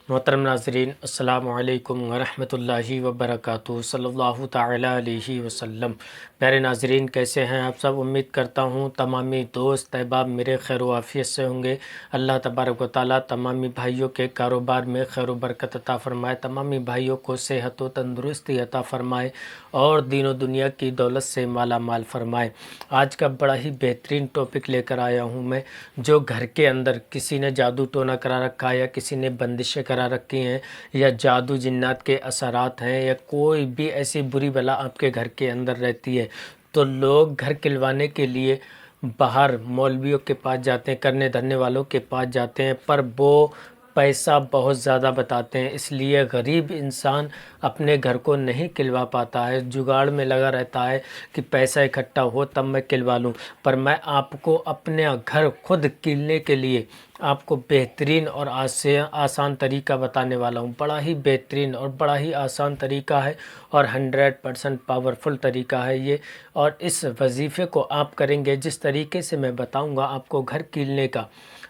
मोहतरम नाज़रीन, अस्सलामु अलैकुम वरहमतुल्लाहि वबरकातुहू सल्लल्लाहु ताला अलैहि वसल्लम। प्यारे नाज़रीन, कैसे हैं आप सब? उम्मीद करता हूँ तमामी दोस्त अहबाब मेरे खैर व आफ़ियत से होंगे। अल्लाह तबारक व तआला तमामी भाइयों के कारोबार में खैर व बरकत अता फ़रमाए, तमामी भाइयों को सेहत व तंदुरुस्ती अता फ़रमाए और दीन व दुनिया की दौलत से माला माल फ़रमाए। आज का बड़ा ही बेहतरीन टॉपिक लेकर आया हूँ मैं, जो घर के अंदर किसी ने जादू टोना करा रखा है या किसी ने बंदिशें करा रखी हैं या जादू जिन्नात के असरात हैं या कोई भी ऐसी बुरी बला आपके घर के अंदर रहती है, तो लोग घर खिलवाने के लिए बाहर मौलवियों के पास जाते हैं, करने धरने वालों के पास जाते हैं, पर वो पैसा बहुत ज़्यादा बताते हैं। इसलिए गरीब इंसान अपने घर को नहीं खिलवा पाता है, जुगाड़ में लगा रहता है कि पैसा इकट्ठा हो तब मैं खिलवा लूँ। पर मैं आपको अपने घर खुद खिलने के लिए आपको बेहतरीन और आसान तरीका बताने वाला हूँ। बड़ा ही बेहतरीन और बड़ा ही आसान तरीका है और 100% पावरफुल तरीका है ये। और इस वजीफ़े को आप करेंगे जिस तरीके से मैं बताऊँगा आपको घर कीलने का,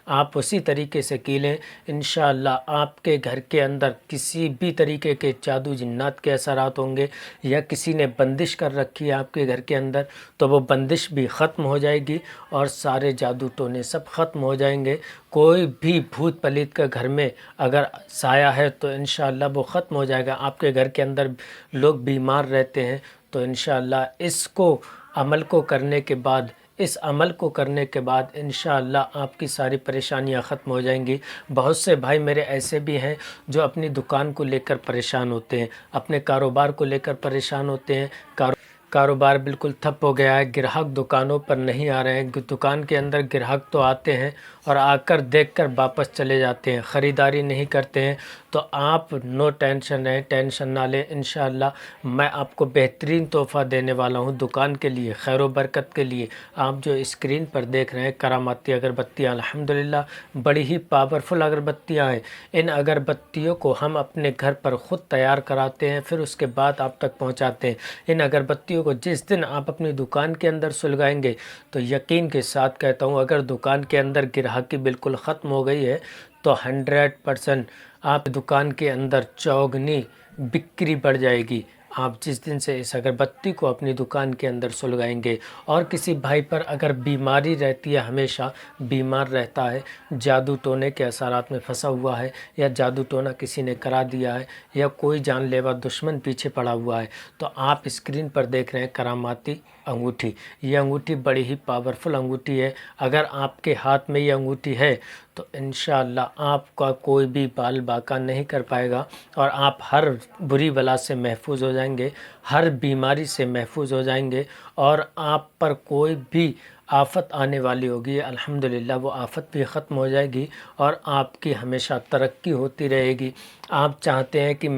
आप उसी तरीके से कीलें। इंशाअल्लाह आपके घर के अंदर किसी भी तरीके के जादू जिन्नात के असरात होंगे या किसी ने बंदिश कर रखी है आपके घर के अंदर, तो वो बंदिश भी ख़त्म हो जाएगी और सारे जादू टोने सब ख़त्म हो जाएंगे। कोई भी भूत पलीत का घर में अगर साया है तो इंशाअल्लाह वो ख़त्म हो जाएगा। आपके घर के अंदर लोग बीमार रहते हैं तो इंशाअल्लाह इस अमल को करने के बाद इंशाअल्लाह आपकी सारी परेशानियां ख़त्म हो जाएंगी। बहुत से भाई मेरे ऐसे भी हैं जो अपनी दुकान को लेकर परेशान होते हैं, अपने कारोबार को लेकर परेशान होते हैं। कारोबार बिल्कुल ठप हो गया है, ग्राहक दुकानों पर नहीं आ रहे हैं। दुकान के अंदर ग्राहक तो आते हैं और आकर देखकर वापस चले जाते हैं, ख़रीदारी नहीं करते हैं। तो आप नो टेंशन रहें, टेंशन ना लें। इंशाअल्लाह मैं आपको बेहतरीन तोहफ़ा देने वाला हूं दुकान के लिए, खैर व बरकत के लिए। आप जो स्क्रीन पर देख रहे हैं करामाती अगरबत्तियाँ, अल्हम्दुलिल्लाह बड़ी ही पावरफुल अगरबत्तियाँ हैं। इन अगरबत्तियों को हम अपने घर पर ख़ुद तैयार कराते हैं, फिर उसके बाद आप तक पहुँचाते हैं। इन अगरबत्तियों को जिस दिन आप अपनी दुकान के अंदर सुलगाएंगे तो यकीन के साथ कहता हूँ, अगर दुकान के अंदर ग्राहकी बिल्कुल ख़त्म हो गई है तो 100% आप दुकान के अंदर चौगनी बिक्री बढ़ जाएगी। आप जिस दिन से इस अगरबत्ती को अपनी दुकान के अंदर सुलगाएंगे। और किसी भाई पर अगर बीमारी रहती है, हमेशा बीमार रहता है, जादू टोने के असरात में फंसा हुआ है या जादू टोना किसी ने करा दिया है या कोई जानलेवा दुश्मन पीछे पड़ा हुआ है, तो आप स्क्रीन पर देख रहे हैं करामाती अंगूठी। ये अंगूठी बड़ी ही पावरफुल अंगूठी है। अगर आपके हाथ में ये अंगूठी है तो इंशाअल्लाह आपका कोई भी बाल बाका नहीं कर पाएगा और आप हर बुरी बला से महफूज हो जाएंगे, हर बीमारी से महफूज हो जाएंगे और आप पर कोई भी आफ़त आने वाली होगी अल्हम्दुलिल्लाह वो आफ़त भी ख़त्म हो जाएगी और आपकी हमेशा तरक्की होती रहेगी। आप चाहते हैं कि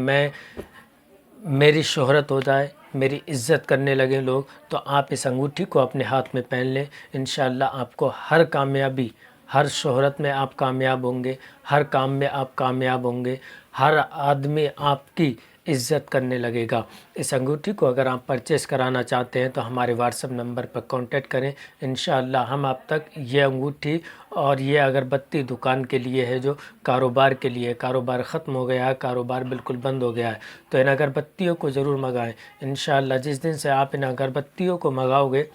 मेरी शोहरत हो जाए, मेरी इज़्ज़त करने लगे लोग, तो आप इस अंगूठी को अपने हाथ में पहन लें। इंशाअल्लाह आपको हर कामयाबी, हर शोहरत में आप कामयाब होंगे, हर काम में आप कामयाब होंगे, हर आदमी आपकी इज़्ज़त करने लगेगा। इस अंगूठी को अगर आप परचेज़ कराना चाहते हैं तो हमारे व्हाट्सएप नंबर पर कांटेक्ट करें। इंशाअल्लाह हम आप तक ये अंगूठी और ये अगरबत्ती दुकान के लिए है, जो कारोबार के लिए, कारोबार ख़त्म हो गया है, कारोबार बिल्कुल बंद हो गया है, तो इन अगरबत्तियों को ज़रूर मंगाएं। इंशाअल्लाह जिस दिन से आप इन अगरबत्तियों को मंगाओगे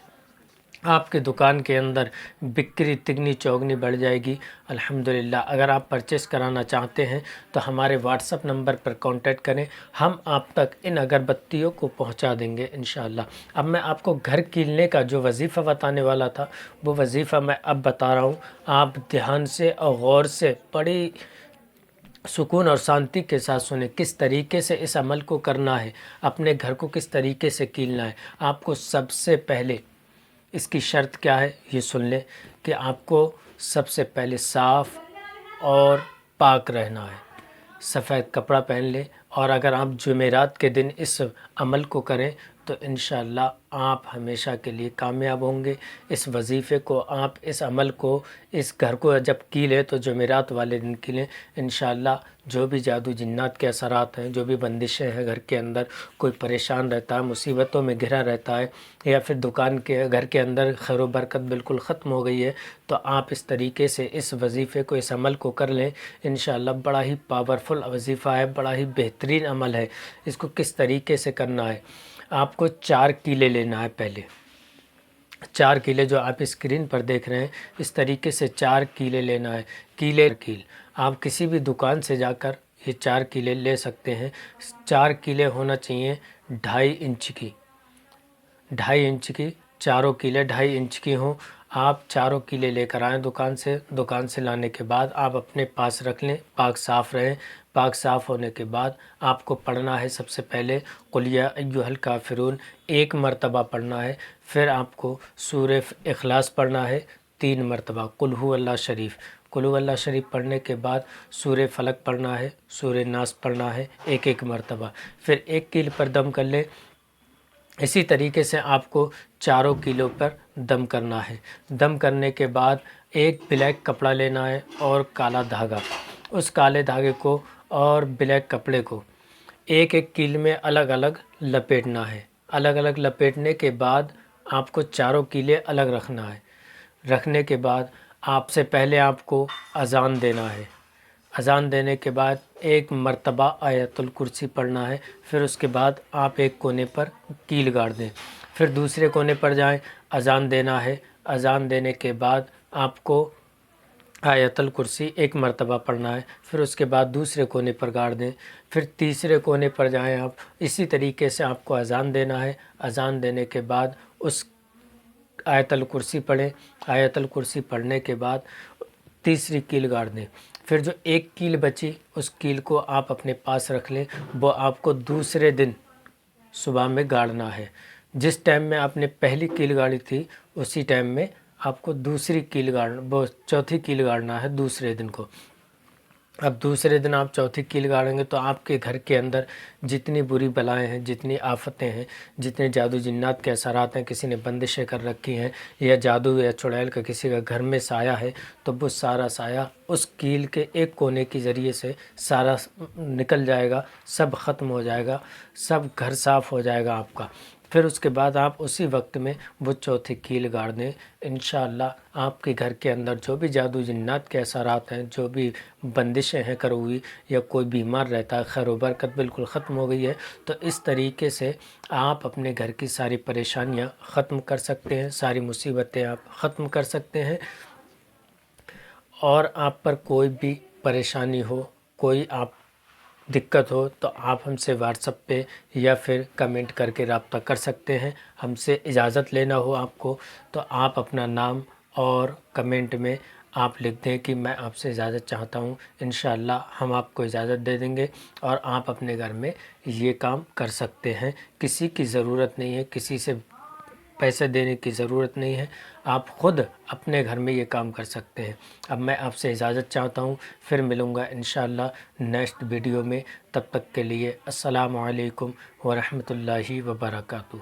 आपके दुकान के अंदर बिक्री तिगनी चौगनी बढ़ जाएगी अल्हम्दुलिल्लाह। अगर आप परचेस कराना चाहते हैं तो हमारे व्हाट्सएप नंबर पर कांटेक्ट करें, हम आप तक इन अगरबत्तियों को पहुंचा देंगे इंशाअल्लाह। अब मैं आपको घर कीलने का जो वजीफ़ा बताने वाला था वो वजीफ़ा मैं अब बता रहा हूं। आप ध्यान से और गौर से बड़ी सुकून और शांति के साथ सुने किस तरीके से इस अमल को करना है, अपने घर को किस तरीके से कीलना है। आपको सबसे पहले इसकी शर्त क्या है ये सुन लें कि आपको सबसे पहले साफ़ और पाक रहना है। सफ़ेद कपड़ा पहन लें اور اگر آپ جمعرات کے دن اس عمل کو کریں تو انشاءاللہ آپ ہمیشہ کے لیے کامیاب ہوں گے۔ اس وظیفے کو آپ اس عمل کو اس گھر کو جب کی لیں تو جمعرات والے دن کی لیں، انشاءاللہ جو بھی جادو جنات کے اثرات ہیں، جو بھی بندشیں ہیں گھر کے اندر، کوئی پریشان رہتا ہے، مصیبتوں میں گھرا رہتا ہے، یا پھر دکان کے گھر کے اندر خیر و برکت بالکل ختم ہو گئی ہے، تو آپ اس طریقے سے اس وظیفے کو اس عمل کو کر لیں۔ انشاءاللہ بڑا ہی پاورفل وظیفہ ہے، بڑا ہی بہترین عمل ہے۔ اس کو کس طریقے سے کرنا ہے، آپ کو 4 کیلے لینا ہے۔ پہلے 4 کیلے جو آپ اسکرین پر دیکھ رہے ہیں، اس طریقے سے 4 کیلے لینا ہے۔ کیل آپ کسی بھی دکان سے جا کر یہ 4 کیلے لے سکتے ہیں۔ 4 کیلے ہونا چاہیے 2.5 انچ کی، 2.5 انچ کی، چاروں کیلے 2.5 انچ کی ہوں۔ آپ چاروں کیلے لے کر آئیں دکان سے لانے کے بعد آپ اپنے پاس رکھ لیں، پاک صاف رہیں۔ پاک صاف ہونے کے بعد آپ کو پڑھنا ہے سب سے پہلے قل یا ایھا الکافرون 1 مرتبہ پڑھنا ہے۔ پھر آپ کو سورہ اخلاص پڑھنا ہے 3 مرتبہ، قل ھو اللہ شریف، قل ھو اللہ شریف پڑھنے کے بعد سورہ فلق پڑھنا ہے، سورہ ناس پڑھنا ہے 1 مرتبہ۔ پھر 1 کیل پر دم کر لیں۔ اسی طریقے سے آپ کو چاروں کیلوں پر دم کرنا ہے۔ دم کرنے کے بعد ایک بلیک کپڑا لینا ہے اور کالا دھاگا، اس کالے دھاگے کو اور بلیک کپڑے کو ایک کیل میں الگ الگ لپیٹنا ہے۔ الگ الگ لپیٹنے کے بعد آپ کو چاروں کیلے الگ رکھنا ہے۔ رکھنے کے بعد آپ سے پہلے آپ کو اذان دینا ہے۔ اذان دینے کے بعد 1 مرتبہ آیت الکرسی پڑھنا ہے۔ پھر اس کے بعد آپ ایک کونے پر کیل گاڑ دیں، پھر دوسرے کونے پر جائیں، اذان دینا ہے۔ اذان دینے کے بعد آپ کو آیت الکرسی 1 مرتبہ پڑھنا ہے، پھر اس کے بعد دوسرے کونے پر گاڑ دیں، پھر تیسرے کونے پر جائیں آپ۔ اسی طریقے سے آپ کو اذان دینا ہے۔ اذان دینے کے بعد اس آیت الکرسی پڑھیں۔ آیت الکرسی پڑھنے کے بعد تیسری کیل گاڑ دیں۔ پھر جو 1 کیل بچی اس کیل کو آپ اپنے پاس رکھ لیں، وہ آپ کو دوسرے دن صبح میں گاڑنا ہے۔ جس ٹائم میں آپ نے پہلی کیل گاڑی تھی اسی ٹائم میں آپ کو دوسری کیل گاڑنا، وہ چوتھی کیل گاڑنا ہے دوسرے دن کو۔ اب دوسرے دن آپ چوتھی کیل گاڑیں گے تو آپ کے گھر کے اندر جتنی بری بلائیں ہیں، جتنی آفتیں ہیں، جتنے جادو جنات کے اثرات ہیں، کسی نے بندشیں کر رکھی ہیں، یا جادو یا چڑیل کا کسی کا گھر میں سایہ ہے، تو وہ سارا سایہ اس کیل کے ایک کونے کے ذریعے سے سارا نکل جائے گا، سب ختم ہو جائے گا، سب گھر صاف ہو جائے گا آپ کا۔ پھر اس کے بعد آپ اسی وقت میں وہ چوتھی کیل گاڑ دیں۔ انشاءاللہ آپ کے گھر کے اندر جو بھی جادو جنات کے اثرات ہیں، جو بھی بندشیں ہیں کر ہوئی، یا کوئی بیمار رہتا ہے، خیر و برکت بالکل ختم ہو گئی ہے، تو اس طریقے سے آپ اپنے گھر کی ساری پریشانیاں ختم کر سکتے ہیں، ساری مصیبتیں آپ ختم کر سکتے ہیں۔ اور آپ پر کوئی بھی پریشانی ہو، کوئی آپ دقت ہو تو آپ ہم سے واٹس ایپ پہ یا پھر کمنٹ کر کے رابطہ کر سکتے ہیں۔ ہم سے اجازت لینا ہو آپ کو تو آپ اپنا نام اور کمنٹ میں آپ لکھ دیں کہ میں آپ سے اجازت چاہتا ہوں، انشاءاللہ ہم آپ کو اجازت دے دیں گے اور آپ اپنے گھر میں یہ کام کر سکتے ہیں۔ کسی کی ضرورت نہیں ہے، کسی سے پیسے دینے کی ضرورت نہیں ہے، آپ خود اپنے گھر میں یہ کام کر سکتے ہیں۔ اب میں آپ سے اجازت چاہتا ہوں، پھر ملوں گا انشاءاللہ نیکسٹ ویڈیو میں۔ تب تک کے لیے السلام علیکم ورحمۃ اللہ وبرکاتہ۔